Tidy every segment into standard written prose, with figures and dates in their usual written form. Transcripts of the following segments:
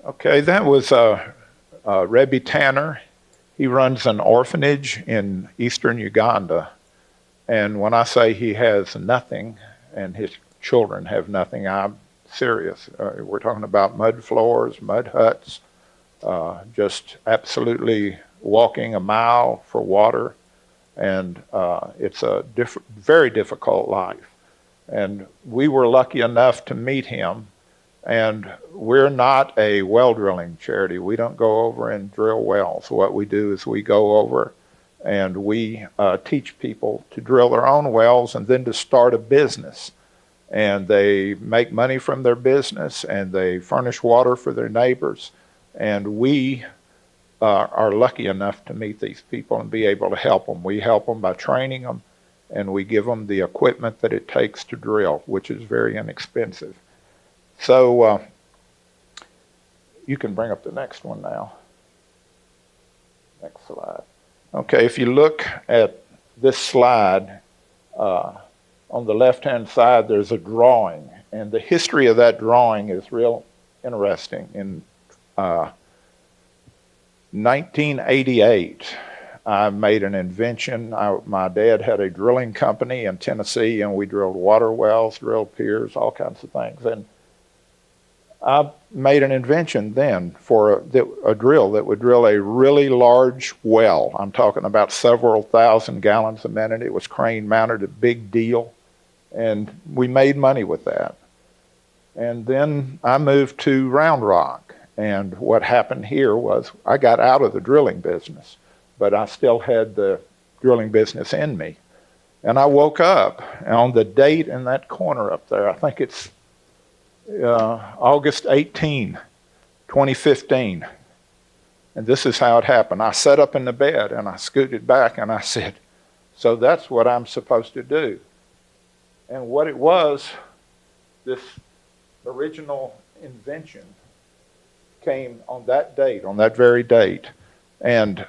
Okay, that was Rebbe Tanner. He runs an orphanage in eastern Uganda. And when I say he has nothing and his children have nothing, I'm serious. We're talking about mud floors, mud huts, just absolutely walking a mile for water. And it's a very difficult life. And we were lucky enough to meet him. And we're not a well drilling charity. We don't go over and drill wells. What we do is we go over and we teach people to drill their own wells and then to start a business. And they make money from their business and they furnish water for their neighbors. And we are lucky enough to meet these people and be able to help them. We help them by training them and we give them the equipment that it takes to drill, which is very inexpensive. So you can bring up the next one now. Next slide. Okay, if you look at this slide, on the left-hand side there's a drawing, and the history of that drawing is real interesting. In 1988, I made an invention. My dad had a drilling company in Tennessee, and we drilled water wells, drilled piers, all kinds of things. And I made an invention then for a drill that would drill a really large well. I'm talking about several thousand gallons a minute. It was crane mounted, a big deal. And we made money with that. And then I moved to Round Rock. And what happened here was I got out of the drilling business, but I still had the drilling business in me. And I woke up, and on the date in that corner up there, I think it's August 18, 2015. And this is how it happened. I sat up in the bed and I scooted back and I said, so that's what I'm supposed to do. And what it was, this original invention came on that date, on that very date. And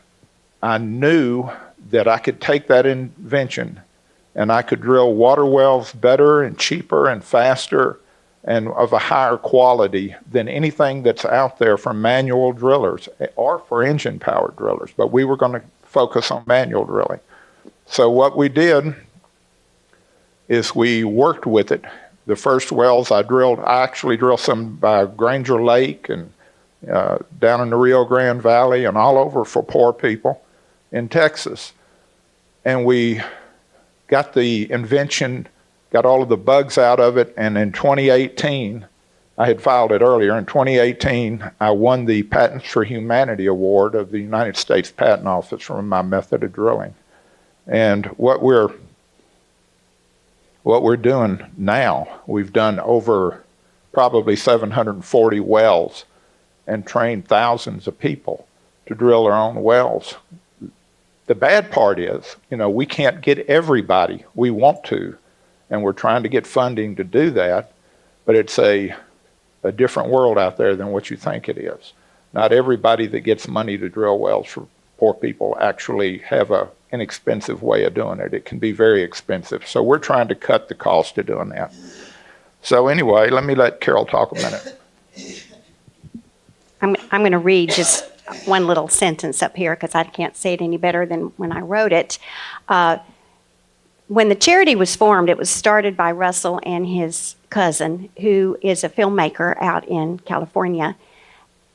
I knew that I could take that invention and I could drill water wells better and cheaper and faster and of a higher quality than anything that's out there from manual drillers or for engine-powered drillers. But we were going to focus on manual drilling. So what we did is we worked with it. The first wells I actually drilled some by Granger Lake and down in the Rio Grande Valley and all over for poor people in Texas. And we got the invention, got all of the bugs out of it, and in 2018, I had filed it earlier, in 2018, I won the Patents for Humanity Award of the United States Patent Office for my method of drilling. And what we're doing now, we've done over probably 740 wells and trained thousands of people to drill their own wells. The bad part is, we can't get everybody we want to, and we're trying to get funding to do that, but it's a different world out there than what you think it is. Not everybody that gets money to drill wells for poor people actually have an inexpensive way of doing it. It can be very expensive. So we're trying to cut the cost of doing that. So anyway, let me let Carol talk a minute. I'm going to read just one little sentence up here because I can't say it any better than when I wrote it. When the charity was formed, it was started by Russel and his cousin, who is a filmmaker out in California.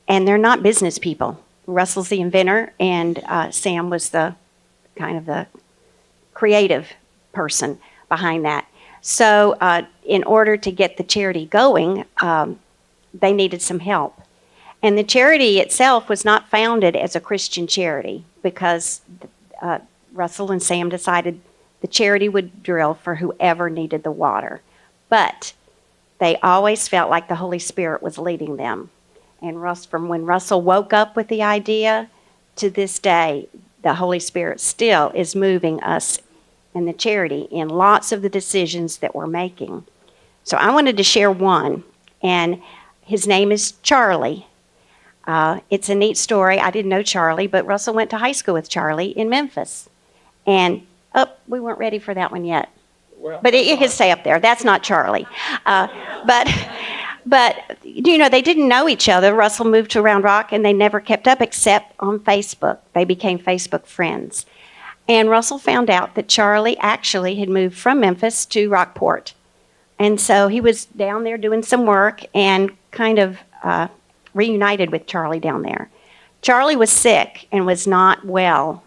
And they're not business people. Russel's the inventor, and Sam was the kind of the creative person behind that. So in order to get the charity going, they needed some help. And the charity itself was not founded as a Christian charity because Russel and Sam decided the charity would drill for whoever needed the water. But they always felt like the Holy Spirit was leading them. And from when Russel woke up with the idea to this day, the Holy Spirit still is moving us and the charity in lots of the decisions that we're making. So I wanted to share one, and his name is Charlie. It's a neat story. I didn't know Charlie, but Russel went to high school with Charlie in Memphis. And, we weren't ready for that one yet. Well, but it can stay up there. That's not Charlie. But But, they didn't know each other. Russell moved to Round Rock, and they never kept up except on Facebook. They became Facebook friends. And Russell found out that Charlie actually had moved from Memphis to Rockport. And so he was down there doing some work and kind of reunited with Charlie down there. Charlie was sick and was not well.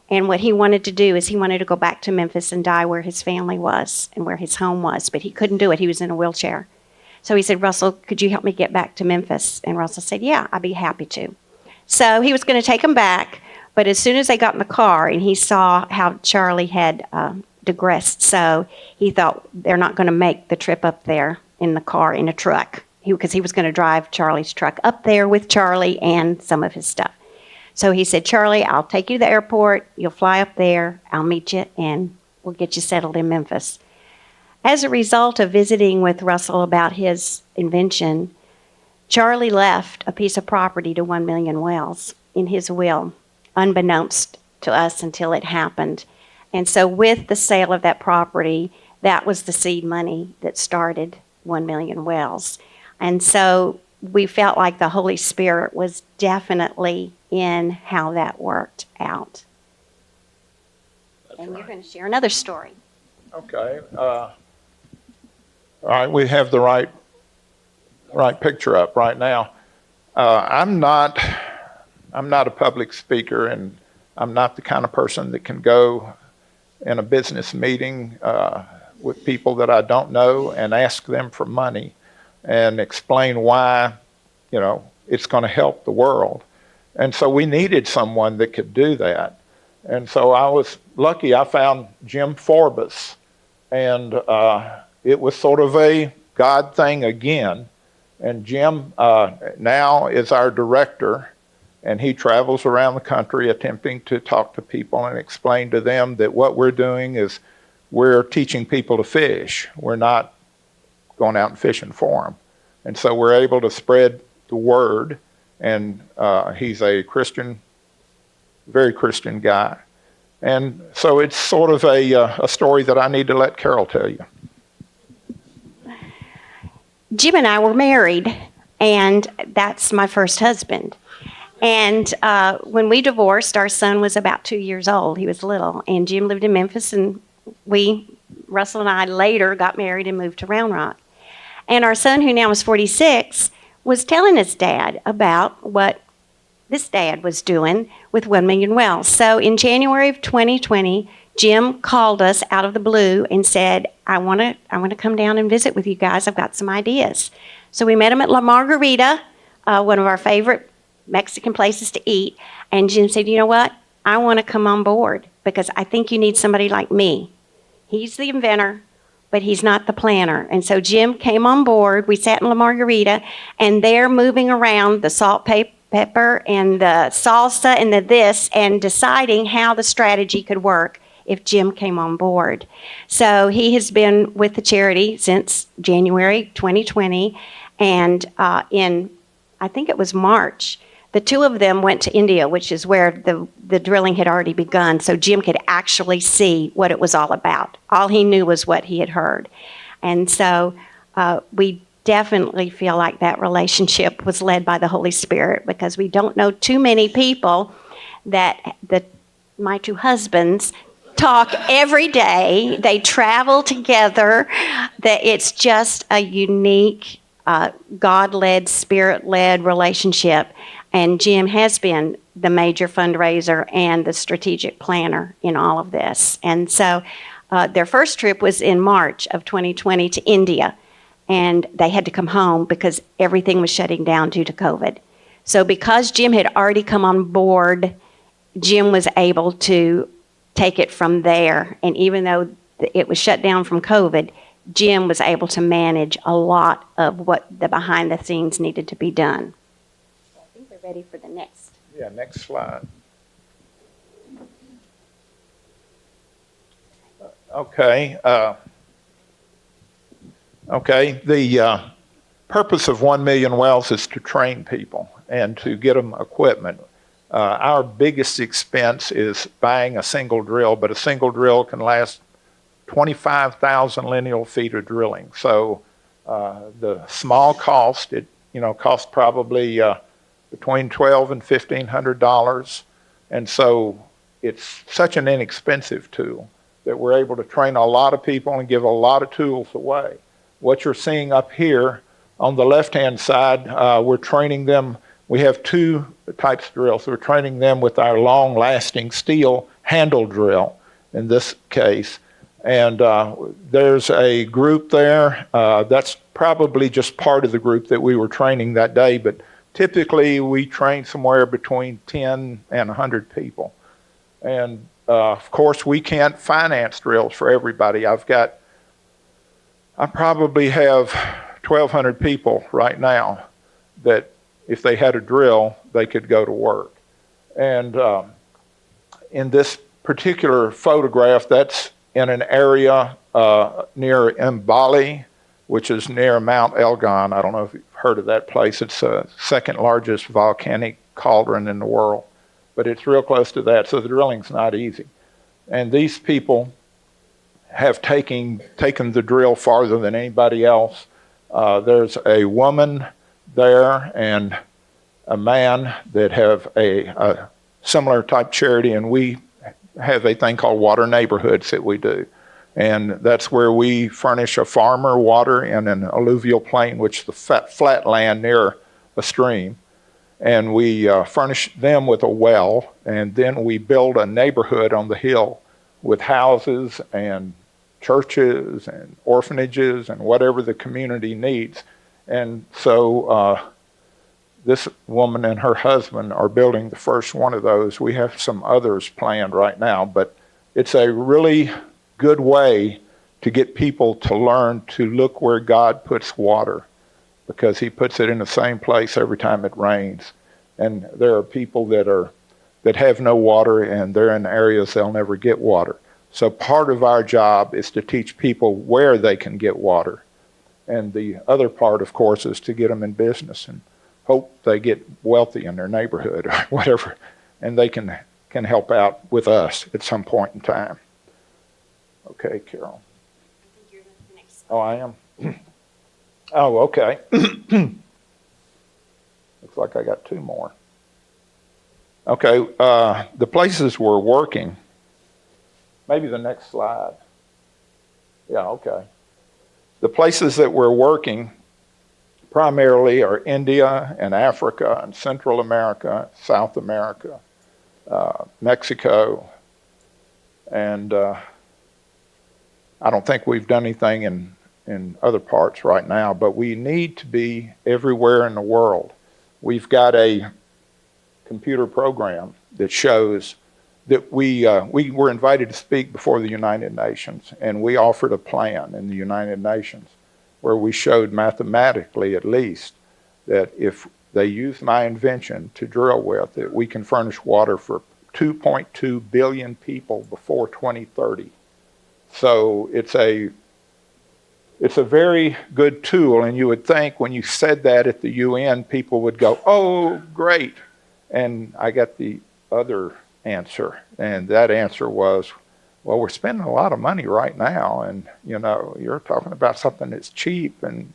And what he wanted to do is he wanted to go back to Memphis and die where his family was and where his home was. But he couldn't do it. He was in a wheelchair. So he said, Russell, could you help me get back to Memphis? And Russell said, yeah, I'd be happy to. So he was going to take him back. But as soon as they got in the car and he saw how Charlie had digressed, so he thought they're not going to make the trip up there in the car in a truck, because he was going to drive Charlie's truck up there with Charlie and some of his stuff. So he said, Charlie, I'll take you to the airport. You'll fly up there. I'll meet you, and we'll get you settled in Memphis. As a result of visiting with Russell about his invention, Charlie left a piece of property to 1 Million Wells in his will, unbeknownst to us until it happened. And so with the sale of that property, that was the seed money that started 1 Million Wells. And so we felt like the Holy Spirit was definitely in how that worked out. That's and right. You're going to share another story. Okay. All right, we have the right picture up right now. I'm not a public speaker, and I'm not the kind of person that can go in a business meeting with people that I don't know and ask them for money and explain why, it's going to help the world. And so we needed someone that could do that. And so I was lucky. I found Jim Forbes, and it was sort of a God thing again. And Jim now is our director, and he travels around the country attempting to talk to people and explain to them that what we're doing is we're teaching people to fish. We're not going out and fishing for them. And so we're able to spread the word, and he's a Christian, very Christian guy. And so it's sort of a story that I need to let Carol tell you. Jim and I were married, and that's my first husband. And when we divorced, our son was about 2 years old. He was little. And Jim lived in Memphis, and Russell and I later got married and moved to Round Rock. And our son, who now is 46, was telling his dad about what this dad was doing with 1 Million Wells. So in January of 2020, Jim called us out of the blue and said, I want to come down and visit with you guys. I've got some ideas. So we met him at La Margarita, one of our favorite Mexican places to eat. And Jim said, you know what? I want to come on board because I think you need somebody like me. He's the inventor, but he's not the planner. And so Jim came on board. We sat in La Margarita, and they're moving around the salt, pepper, and the salsa, and the this, and deciding how the strategy could work if Jim came on board. So he has been with the charity since January 2020, and in, I think it was March, the two of them went to India, which is where the drilling had already begun, so Jim could actually see what it was all about. All he knew was what he had heard. And so we definitely feel like that relationship was led by the Holy Spirit, because we don't know too many people that my two husbands talk every day. They travel together. That it's just a unique God-led, Spirit-led relationship. And Jim has been the major fundraiser and the strategic planner in all of this. And so their first trip was in March of 2020 to India. And they had to come home because everything was shutting down due to COVID. So because Jim had already come on board, Jim was able to take it from there. And even though it was shut down from COVID, Jim was able to manage a lot of what the behind the scenes needed to be done. I think we're ready for the next. Yeah, next slide. Okay. The purpose of 1 Million Wells is to train people and to get them equipment. Our biggest expense is buying a single drill, but a single drill can last 25,000 lineal feet of drilling. So The small cost, it cost probably between $1,200 and $1,500, and so it's such an inexpensive tool that we're able to train a lot of people and give a lot of tools away. What you're seeing up here on the left-hand side, we're training them. We have two types of drills. We're training them with our long-lasting steel handle drill in this case. And there's a group there. That's probably just part of the group that we were training that day, but typically we train somewhere between 10 and 100 people. And of course, we can't finance drills for everybody. I probably have 1,200 people right now that if they had a drill, they could go to work. And in this particular photograph, that's in an area near Mbali, which is near Mount Elgon. I don't know if you've heard of that place. It's the second largest volcanic cauldron in the world, but it's real close to that, so the drilling's not easy. And these people have taken the drill farther than anybody else. There's a woman there and a man that have a similar type charity, and we have a thing called Water Neighborhoods that we do. And that's where we furnish a farmer water in an alluvial plain, which is the flat land near a stream. And we furnish them with a well, and then we build a neighborhood on the hill with houses and churches and orphanages and whatever the community needs. And so this woman and her husband are building the first one of those. We have some others planned right now, but it's a really good way to get people to learn to look where God puts water, because he puts it in the same place every time it rains. And there are people that have no water, and they're in areas they'll never get water. So part of our job is to teach people where they can get water. And the other part, of course, is to get them in business and hope they get wealthy in their neighborhood or whatever, and they can help out with us at some point in time. Okay, Carol. I think you're the next slide. Oh, I am? Oh, okay. Looks like I got two more. Okay, the places we're working, maybe the next slide. Yeah, okay. The places that we're working primarily are India and Africa and Central America, South America, Mexico, and I don't think we've done anything in other parts right now, but we need to be everywhere in the world. We've got a computer program that shows that we were invited to speak before the United Nations, and we offered a plan in the United Nations where we showed mathematically, at least, that if they use my invention to drill with, that we can furnish water for 2.2 billion people before 2030. So it's a very good tool, and you would think when you said that at the UN, people would go, oh, great. And I got the other answer, and that answer was, well, we're spending a lot of money right now, and, you're talking about something that's cheap, and,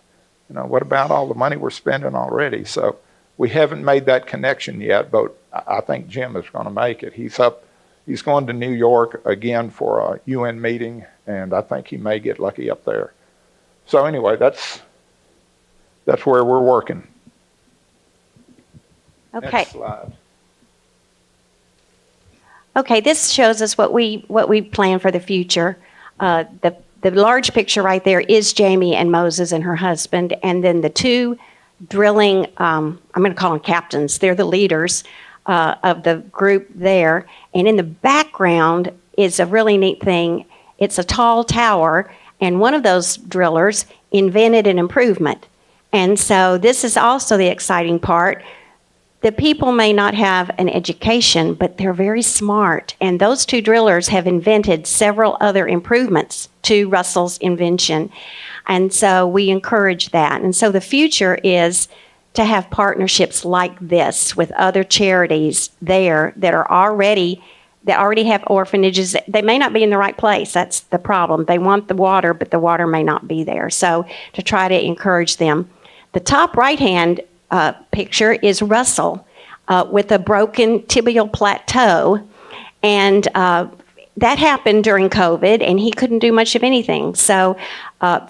what about all the money we're spending already? So we haven't made that connection yet, but I think Jim is going to make it. He's going to New York again for a UN meeting, and I think he may get lucky up there. So anyway, that's where we're working. Okay. Next slide. Okay, this shows us what we plan for the future. The large picture right there is Jamie and Moses and her husband, and then the two drilling, I'm going to call them captains. They're the leaders of the group there. And in the background is a really neat thing. It's a tall tower, and one of those drillers invented an improvement. And so this is also the exciting part. The people may not have an education, but they're very smart. And those two drillers have invented several other improvements to Russel's invention. And so we encourage that. And so the future is to have partnerships like this with other charities there that are already that already have orphanages. They may not be in the right place. That's the problem. They want the water, but the water may not be there. So to try to encourage them. The top right-hand picture is Russell with a broken tibial plateau. And that happened during COVID, and he couldn't do much of anything, so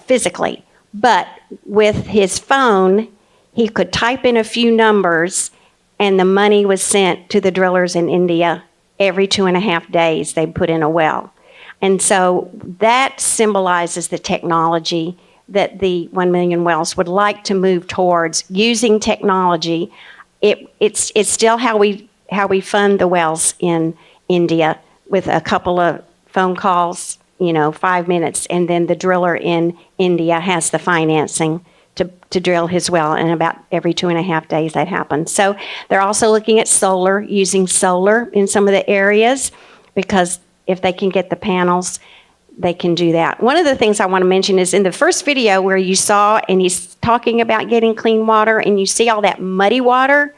physically. But with his phone, he could type in a few numbers, and the money was sent to the drillers in India every 2.5 days. They put in a well. And so that symbolizes the technology that the 1 Million Wells would like to move towards, using technology. It's still how we fund the wells in India, with a couple of phone calls, 5 minutes, and then the driller in India has the financing to drill his well, and about every 2.5 days that happens. So they're also looking at solar, using solar in some of the areas, because if they can get the panels, they can do that. One of the things I want to mention is in the first video where you saw, and he's talking about getting clean water, and you see all that muddy water,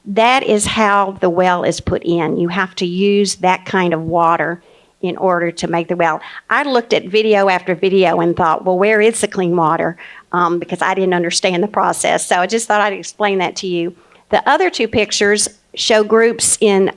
that is how the well is put in. You have to use that kind of water in order to make the well. I looked at video after video and thought, well, where is the clean water? Because I didn't understand the process. So I just thought I'd explain that to you. The other two pictures show groups in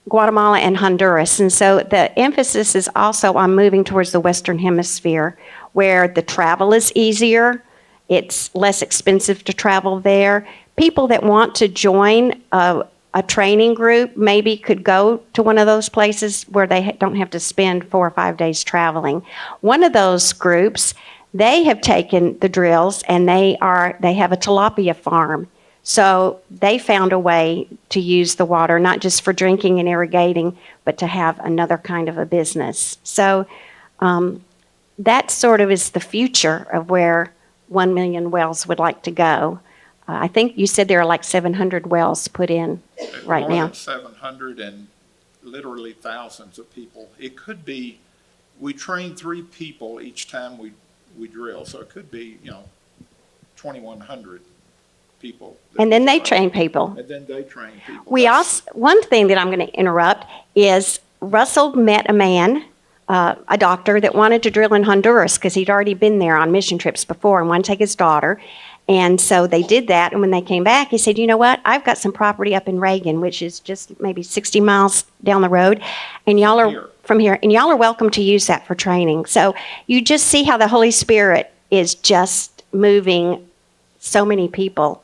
Guatemala and Honduras. And so the emphasis is also on moving towards the Western Hemisphere, where the travel is easier. It's less expensive to travel there. People that want to join a training group maybe could go to one of those places where they don't have to spend 4 or 5 days traveling. One of those groups, they have taken the drills, and they have a tilapia farm. So they found a way to use the water, not just for drinking and irrigating, but to have another kind of a business. So that sort of is the future of where 1 Million Wells would like to go. I think you said there are like 700 wells put in right now. More than 700, and literally thousands of people. It could be, we train 3 people each time we drill, so it could be, 2,100 people. And then they train people. And then they train people. One thing that I'm going to interrupt is Russell met a man, a doctor, that wanted to drill in Honduras because he'd already been there on mission trips before and wanted to take his daughter. And so they did that, and when they came back, he said, you know what, I've got some property up in Reagan, which is just maybe 60 miles down the road, and y'all are from here, and y'all are welcome to use that for training. So you just see how the Holy Spirit is just moving so many people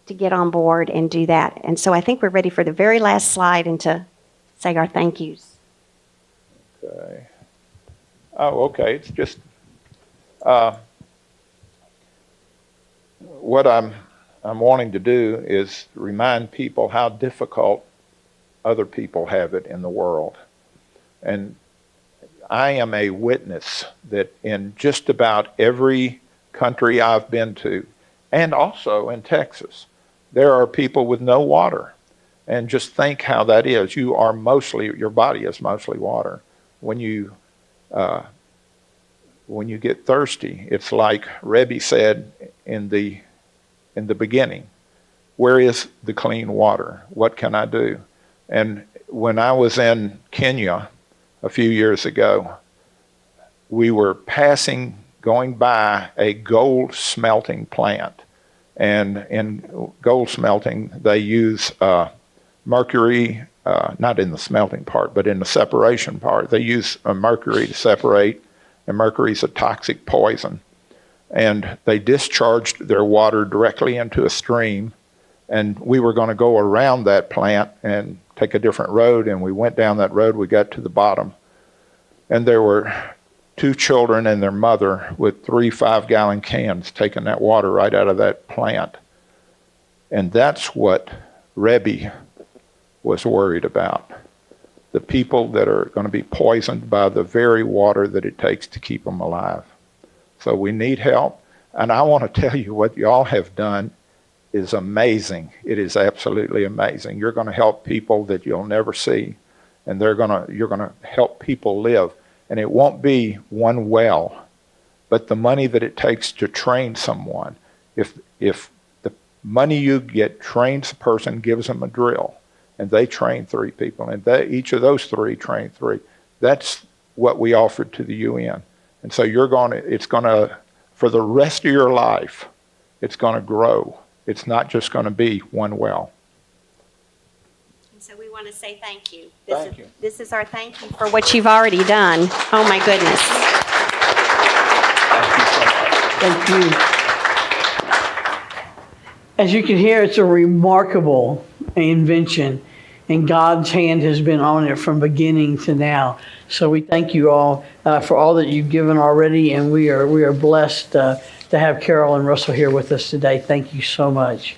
to get on board and do that. And so I think we're ready for the very last slide and to say our thank yous. Okay. Oh, okay. It's just what I'm wanting to do is remind people how difficult other people have it in the world. And I am a witness that in just about every country I've been to, and also in Texas, there are people with no water. And just think how that is. Your body is mostly water. When you get thirsty, it's like Rebbe said in the beginning, where is the clean water? What can I do? And when I was in Kenya a few years ago, we were going by a gold smelting plant. And in gold smelting, they use mercury, not in the smelting part, but in the separation part. They use mercury to separate, and mercury is a toxic poison. And they discharged their water directly into a stream, and we were going to go around that plant and take a different road, and we went down that road. We got to the bottom, and there were 2 children and their mother with 3 5-gallon cans taking that water right out of that plant. And that's what Rebbe was worried about. The people that are going to be poisoned by the very water that it takes to keep them alive. So we need help. And I want to tell you what y'all have done is amazing. It is absolutely amazing. You're going to help people that you'll never see, and you're going to help people live. And it won't be one well, but the money that it takes to train someone. If the money you get trains a person, gives them a drill, and they trained 3 people, and each of those 3 trained 3. That's what we offered to the UN. And so it's going to, for the rest of your life, it's going to grow. It's not just going to be one well. And so we want to say thank you. Thank you. This is our thank you for what you've already done. Oh my goodness. Thank you so much. Thank you. As you can hear, it's a remarkable invention, and God's hand has been on it from beginning to now. So we thank you all for all that you've given already, and we are blessed to have Carol and Russell here with us today. Thank you so much.